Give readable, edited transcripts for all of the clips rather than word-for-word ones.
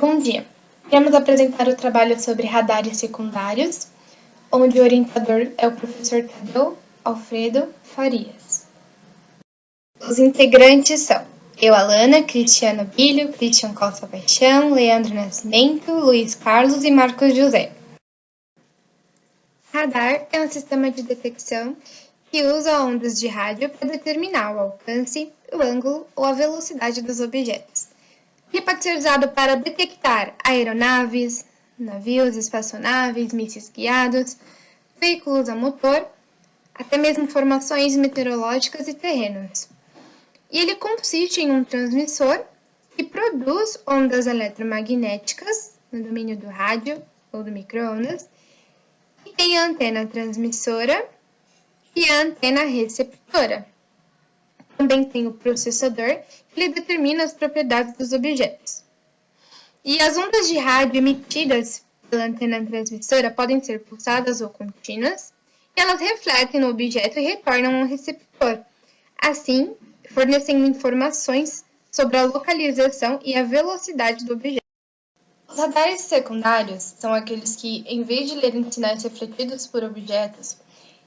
Bom dia! Iremos apresentar o trabalho sobre radares secundários, onde o orientador é o professor Tadeu Alfredo Farias. Os integrantes são eu, Alana, Cristiano Bilho, Cristian Costa Paixão, Leandro Nascimento, Luiz Carlos e Marcos José. Radar é um sistema de detecção que usa ondas de rádio para determinar o alcance, o ângulo ou a velocidade dos objetos. Ele pode ser usado para detectar aeronaves, navios, espaçonaves, mísseis guiados, veículos a motor, até mesmo formações meteorológicas e terrenos. E ele consiste em um transmissor que produz ondas eletromagnéticas no domínio do rádio ou do micro-ondas, e tem a antena transmissora e a antena receptora. Também tem o processador, que ele determina as propriedades dos objetos. E as ondas de rádio emitidas pela antena transmissora podem ser pulsadas ou contínuas, e elas refletem no objeto e retornam ao receptor, assim fornecendo informações sobre a localização e a velocidade do objeto. Os radares secundários são aqueles que, em vez de lerem sinais refletidos por objetos,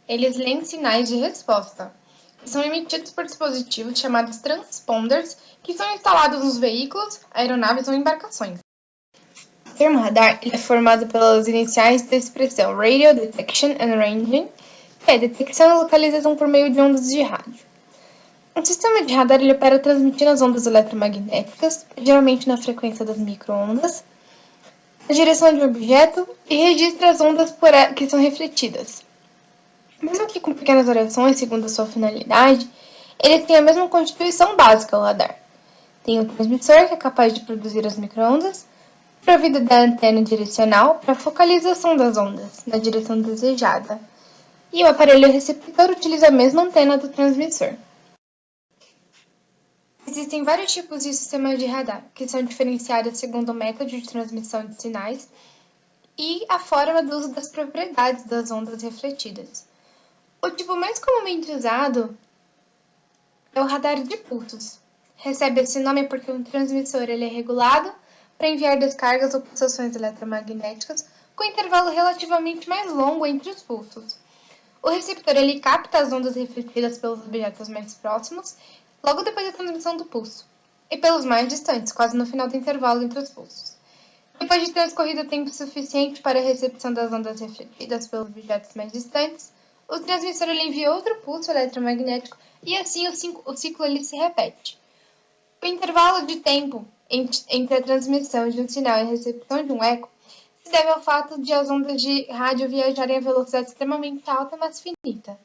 eles leem sinais de resposta, que são emitidos por dispositivos chamados transponders, que são instalados nos veículos, aeronaves ou embarcações. O termo radar é formado pelas iniciais da expressão Radio Detection and Ranging, que é detecção e localização por meio de ondas de rádio. Um sistema de radar ele opera transmitindo as ondas eletromagnéticas, geralmente na frequência das micro-ondas, na direção de um objeto e registra as ondas que são refletidas. Mesmo que com pequenas variações segundo a sua finalidade, ele tem a mesma constituição básica, o radar. Tem um transmissor que é capaz de produzir as micro-ondas, provido da antena direcional para a focalização das ondas na direção desejada, e o aparelho receptor utiliza a mesma antena do transmissor. Existem vários tipos de sistemas de radar, que são diferenciados segundo o método de transmissão de sinais e a forma do uso das propriedades das ondas refletidas. O tipo mais comumente usado é o radar de pulsos. Recebe esse nome porque o transmissor ele é regulado para enviar descargas ou pulsações eletromagnéticas com intervalo relativamente mais longo entre os pulsos. O receptor ele capta as ondas refletidas pelos objetos mais próximos logo depois da transmissão do pulso, e pelos mais distantes, quase no final do intervalo entre os pulsos. Depois de transcorrido tempo suficiente para a recepção das ondas refletidas pelos objetos mais distantes, o transmissor ele envia outro pulso eletromagnético e assim o ciclo ele se repete. O intervalo de tempo entre a transmissão de um sinal e a recepção de um eco se deve ao fato de as ondas de rádio viajarem a velocidade extremamente alta, mas finita,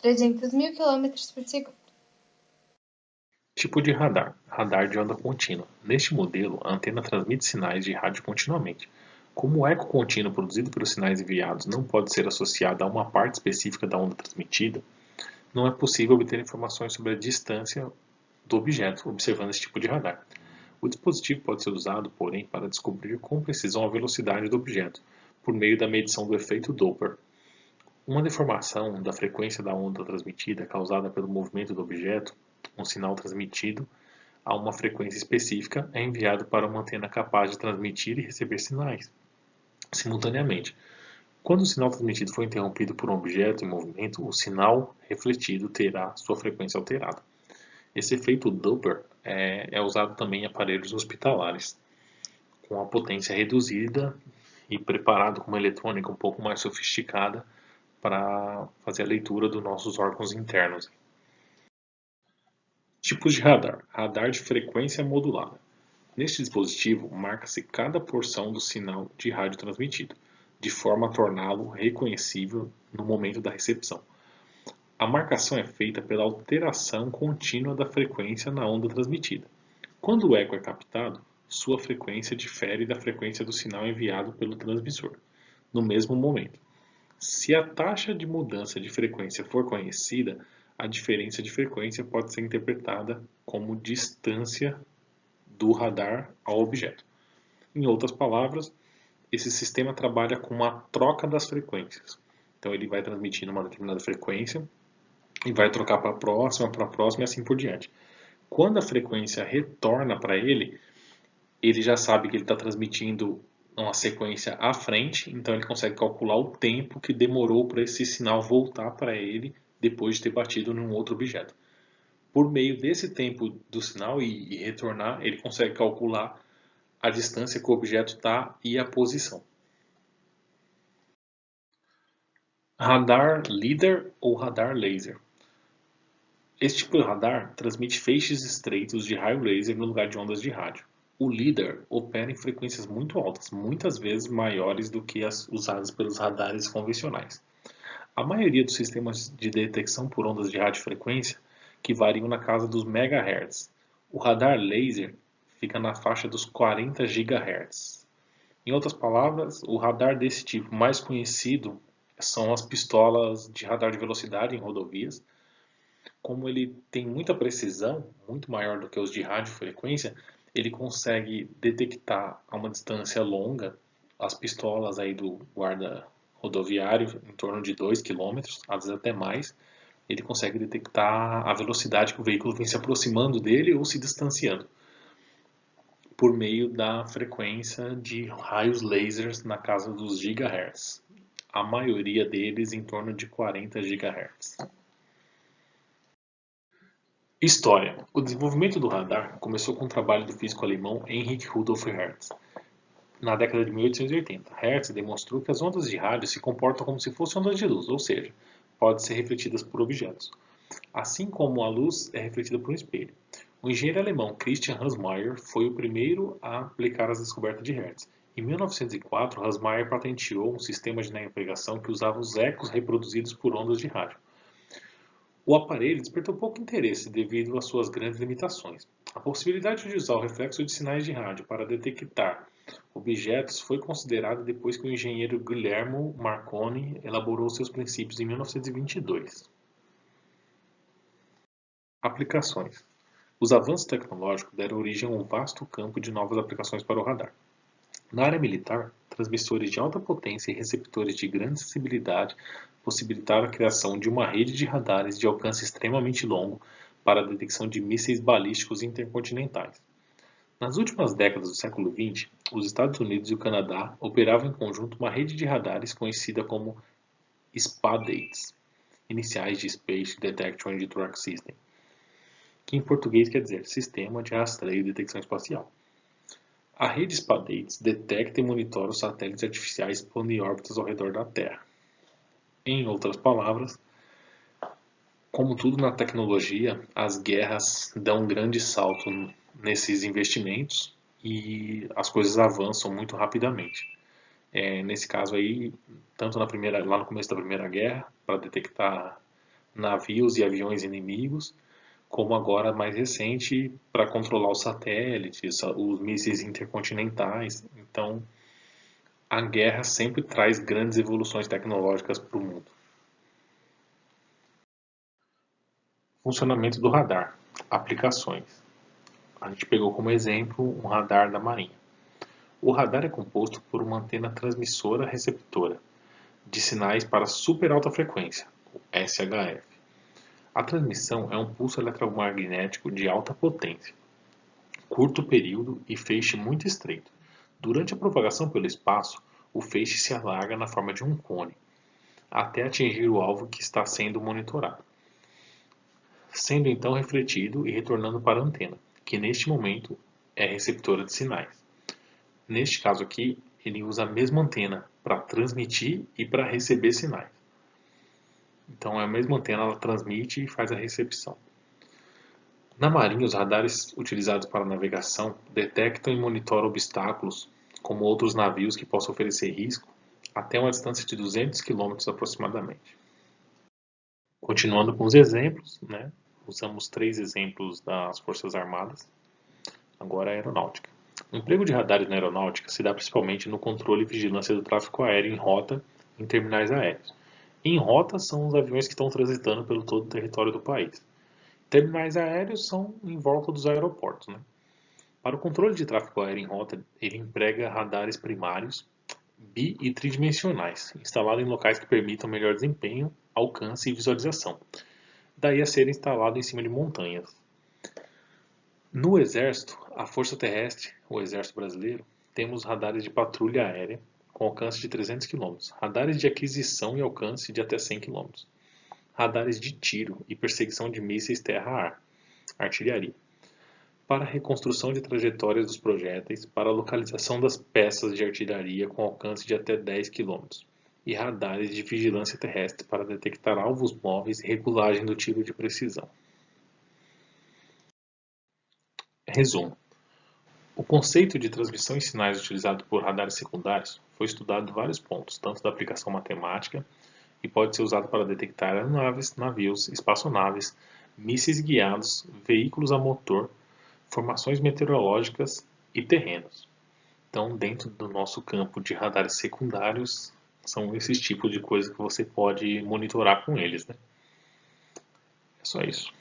300.000 km por segundo. Tipo de radar: radar de onda contínua. Neste modelo, a antena transmite sinais de rádio continuamente. Como o eco contínuo produzido pelos sinais enviados não pode ser associado a uma parte específica da onda transmitida, não é possível obter informações sobre a distância do objeto observando esse tipo de radar. O dispositivo pode ser usado, porém, para descobrir com precisão a velocidade do objeto, por meio da medição do efeito Doppler. Uma deformação da frequência da onda transmitida causada pelo movimento do objeto, um sinal transmitido a uma frequência específica é enviado para uma antena capaz de transmitir e receber sinais simultaneamente. Quando o sinal transmitido for interrompido por um objeto em movimento, o sinal refletido terá sua frequência alterada. Esse efeito Doppler é usado também em aparelhos hospitalares, com a potência reduzida e preparado com uma eletrônica um pouco mais sofisticada para fazer a leitura dos nossos órgãos internos. Tipos de radar: radar de frequência modulada. Neste dispositivo, marca-se cada porção do sinal de rádio transmitido, de forma a torná-lo reconhecível no momento da recepção. A marcação é feita pela alteração contínua da frequência na onda transmitida. Quando o eco é captado, sua frequência difere da frequência do sinal enviado pelo transmissor, no mesmo momento. Se a taxa de mudança de frequência for conhecida, a diferença de frequência pode ser interpretada como distância do radar ao objeto. Em outras palavras, esse sistema trabalha com a troca das frequências. Então ele vai transmitindo uma determinada frequência e vai trocar para a próxima e assim por diante. Quando a frequência retorna para ele, ele já sabe que ele está transmitindo uma sequência à frente, então ele consegue calcular o tempo que demorou para esse sinal voltar para ele depois de ter batido num outro objeto. Por meio desse tempo do sinal e retornar, ele consegue calcular a distância que o objeto está e a posição. Radar LIDAR ou radar laser. Esse tipo de radar transmite feixes estreitos de raio laser no lugar de ondas de rádio. O LIDAR opera em frequências muito altas, muitas vezes maiores do que as usadas pelos radares convencionais. A maioria dos sistemas de detecção por ondas de radiofrequência que variam na casa dos MHz. O radar laser fica na faixa dos 40 GHz. Em outras palavras, o radar desse tipo mais conhecido são as pistolas de radar de velocidade em rodovias. Como ele tem muita precisão, muito maior do que os de radiofrequência, ele consegue detectar a uma distância longa as pistolas aí do guarda rodoviário, em torno de 2 km, às vezes até mais. Ele consegue detectar a velocidade que o veículo vem se aproximando dele ou se distanciando, por meio da frequência de raios lasers na casa dos gigahertz. A maioria deles em torno de 40 GHz. História. O desenvolvimento do radar começou com o trabalho do físico alemão Heinrich Rudolf Hertz, na década de 1880. Hertz demonstrou que as ondas de rádio se comportam como se fossem ondas de luz, ou seja, podem ser refletidas por objetos, assim como a luz é refletida por um espelho. O engenheiro alemão Christian Hansmeier foi o primeiro a aplicar as descobertas de Hertz. Em 1904, Hansmeier patenteou um sistema de navegação que usava os ecos reproduzidos por ondas de rádio. O aparelho despertou pouco interesse devido às suas grandes limitações. A possibilidade de usar o reflexo de sinais de rádio para detectar objetos foi considerada depois que o engenheiro Guillermo Marconi elaborou seus princípios em 1922. Aplicações. Os avanços tecnológicos deram origem a um vasto campo de novas aplicações para o radar. Na área militar, transmissores de alta potência e receptores de grande sensibilidade possibilitaram a criação de uma rede de radares de alcance extremamente longo para a detecção de mísseis balísticos intercontinentais. Nas últimas décadas do século XX, os Estados Unidos e o Canadá operavam em conjunto uma rede de radares conhecida como SPADATES, iniciais de Space Detection and Track System, que em português quer dizer Sistema de Rastreio e Detecção Espacial. A rede SPADATES detecta e monitora os satélites artificiais pondo em órbitas ao redor da Terra. Em outras palavras, como tudo na tecnologia, as guerras dão um grande salto nesses investimentos e as coisas avançam muito rapidamente. Nesse caso aí, tanto lá no começo da Primeira Guerra, para detectar navios e aviões inimigos, como agora mais recente para controlar os satélites, os mísseis intercontinentais. Então, a guerra sempre traz grandes evoluções tecnológicas para o mundo. Funcionamento do radar. Aplicações. A gente pegou como exemplo um radar da Marinha. O radar é composto por uma antena transmissora-receptora de sinais para super alta frequência, o SHF. A transmissão é um pulso eletromagnético de alta potência, curto período e feixe muito estreito. Durante a propagação pelo espaço, o feixe se alarga na forma de um cone, até atingir o alvo que está sendo monitorado, sendo então refletido e retornando para a antena, que neste momento é receptora de sinais. Neste caso aqui, ele usa a mesma antena para transmitir e para receber sinais. Então a mesma antena ela transmite e faz a recepção. Na Marinha, os radares utilizados para navegação detectam e monitoram obstáculos, como outros navios que possam oferecer risco, até uma distância de 200 km aproximadamente. Continuando com os exemplos, usamos 3 exemplos das Forças Armadas, agora a aeronáutica. O emprego de radares na aeronáutica se dá principalmente no controle e vigilância do tráfego aéreo em rota em terminais aéreos. Em rota são os aviões que estão transitando pelo todo o território do país. Terminais aéreos são em volta dos aeroportos. Para o controle de tráfego aéreo em rota, ele emprega radares primários bi- e tridimensionais, instalados em locais que permitam melhor desempenho, alcance e visualização. Daí a ser instalado em cima de montanhas. No Exército, A Força Terrestre, o Exército Brasileiro, temos radares de patrulha aérea com alcance de 300 km, radares de aquisição e alcance de até 100 km, radares de tiro e perseguição de mísseis terra-ar, artilharia, para a reconstrução de trajetórias dos projéteis, para a localização das peças de artilharia com alcance de até 10 km, e radares de vigilância terrestre para detectar alvos móveis e regulagem do tiro de precisão. Resumo. O conceito de transmissão em sinais utilizado por radares secundários foi estudado em vários pontos, tanto da aplicação matemática, e pode ser usado para detectar aeronaves, navios, espaçonaves, mísseis guiados, veículos a motor, formações meteorológicas e terrenos. Então, dentro do nosso campo de radares secundários, são esses tipos de coisas que você pode monitorar com eles, né? É só isso.